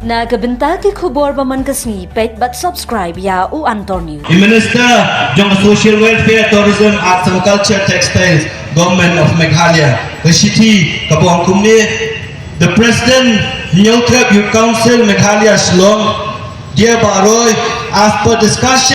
Na kebentar ke kubur baman kesni pet bat subscribe ya u Antonio. The Minister of Social Welfare, Tourism, Arts and Culture, Textiles, Government of Meghalaya, the city Kabuang Kumni, the President, Nyautrap Youth Council, Meghalaya, Shillong, dear Baroy, as per discussion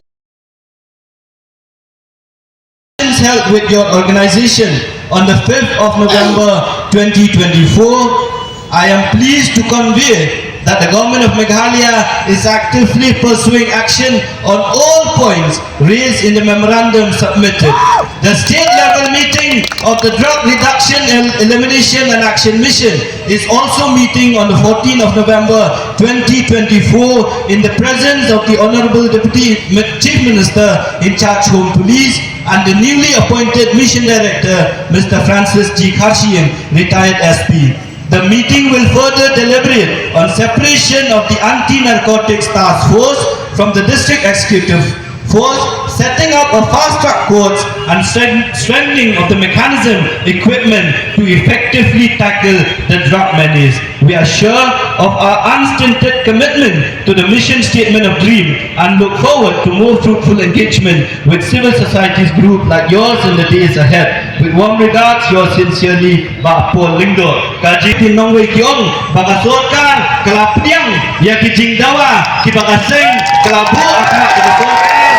held with your organization on the 5th of November 2024, I am pleased to convey that the government of Meghalaya is actively pursuing action on all points raised in the memorandum submitted. The state-level meeting of the Drug Reduction, Elimination and Action Mission is also meeting on the 14th of November 2024 in the presence of the Honorable Deputy Chief Minister in charge Home Police and the newly appointed Mission Director, Mr. Francis G. Karshian, retired SP. The meeting will further deliberate on separation of the Anti-Narcotics Task Force from the District Executive Force, setting up a fast-track courts and strengthening of the mechanism equipment to effectively tackle the drug menace. We are sure of our unstinted commitment to the mission statement of DREAM and look forward to more fruitful engagement with civil societies group like yours in the days ahead. With warm regards, yours sincerely, Pak Paul Lingdo. Kaji tinong wei kiong, baka Sorkar, kelapiang, ya kijing dawa, kibaka seng, kelabu, akmak kibaka Sorkar.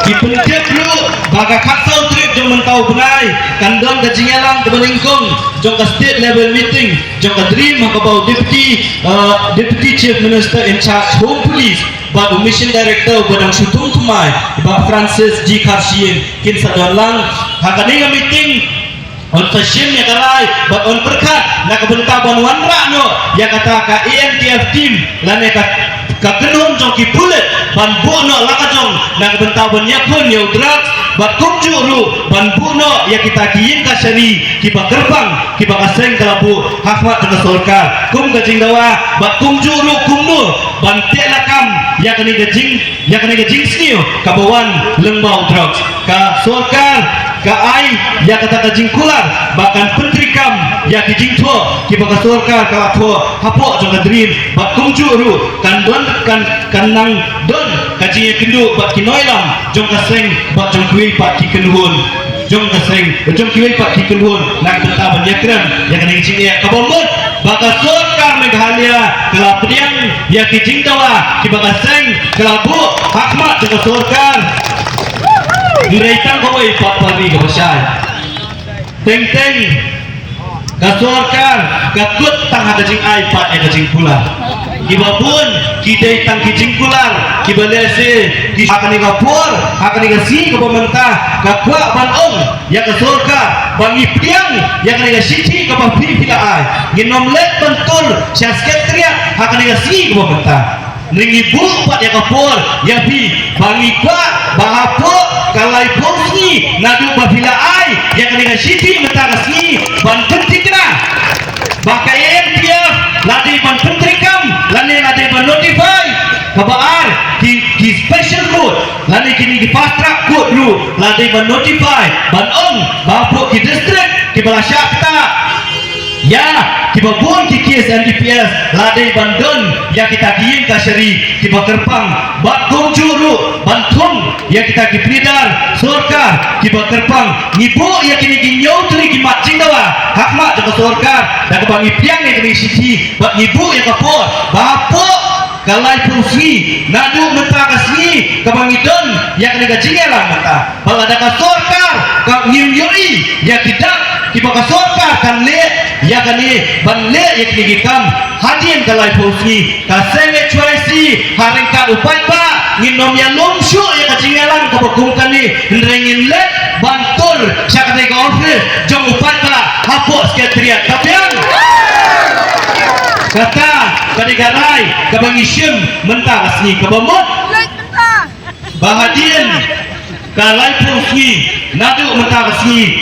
Kipentip lu, baka katsau trip jom mentau benai, kandang kejingalang kebalingkong, jom ke state level meeting, jom ke DREAM, makabau Deputy Chief Minister in charge Home Police, Pak Mission Director Badang Sutung Tumai, Pak Francis G. Karshian, kin sadon lang, hakadinga meeting, on fashion ya kalai, but on berkat, nak bentar banuan rakno, ya kata ka EMTF team, lane ka kenun jong ki pulet, ban buno lakajong, nak bentar banyak pun ya drugs, but kumju lu, ban buno ya kita kiin ka syari, kiba gerbang, kiba kaseng kalabu, hakmat dengan Sorkar, kum gajing dawa, but kumju lu kumnu, ban telakam, ya kini gajing sniu, kabawan lembau drugs, ka Sorkar, ka ai ya kata kajing kular bahkan Myntri kam ya kijing tho ki baka Sorkar ka tho hapo jong DREAM bak kumju ru kan don kan nang don kajing kendu bak kinoilam jong kaseng bak jong kui pak ki kenhun jong kaseng jong kui pak ki kenhun nak benta banyakran ya kan kijing ya kabomot baka Sorkar Meghalaya kelapdiang ya kijing tawa ki baka seng kelabu hakmat jong Sorkar Direitang kawai Pak Pari Kabasay Teng-teng Ka Sorkar Kakut tang kajing ay Pak ya kajing kular Kiba pun Kidai tang kajing kular Kiba lese Akan iga pur Akan iga si Kabamantah Kakwa banong Ya ka Sorkar Bangi piang Ya kan iga siti Kabampi pila ay Ginomlet bentul Syah Secretariat Akan iga si Kabamantah Ringi bupat ya kapur ya bi bangi kwa bahapo kalai posni nadu babila ai ya kena siti metarasni ban pentikna bakayen dia ladi ban pentrikam lani ladi ban notify kabar di special code lani kini di fast track code lu ladi ban notify ban bahapo ki district ki balasakta ya kiba pun ki kes NDPS ladai bandon ya kita kiin kasyari kiba kerpang bat kumjuru bantung ya kita ki pridar Sorkar kiba kerpang ngibu ya kini ginyau tuli kimat cindawa hakmat jaka Sorkar dan kebang ipiang ya kini sisi bat ngibu ya kapur bapo kalai fungsi nadu mentah kasni kebang idon ya kini gajingelang mata balada ka Sorkar ka ngimyoi ya tidak kiba ka Sorkar kan le ya kani banle ya kini gikam hadien kalai fungsi kaseng HYC haring ka upai pa nginom ya lumsyu ya kajingalang kabakum kani nrengin le bantul syakane ka office jong upai pa hapo Secretariat kapian kata kadigarai kabangisyem mentah asni kabamot bahadien kalai fungsi nadu mentah asni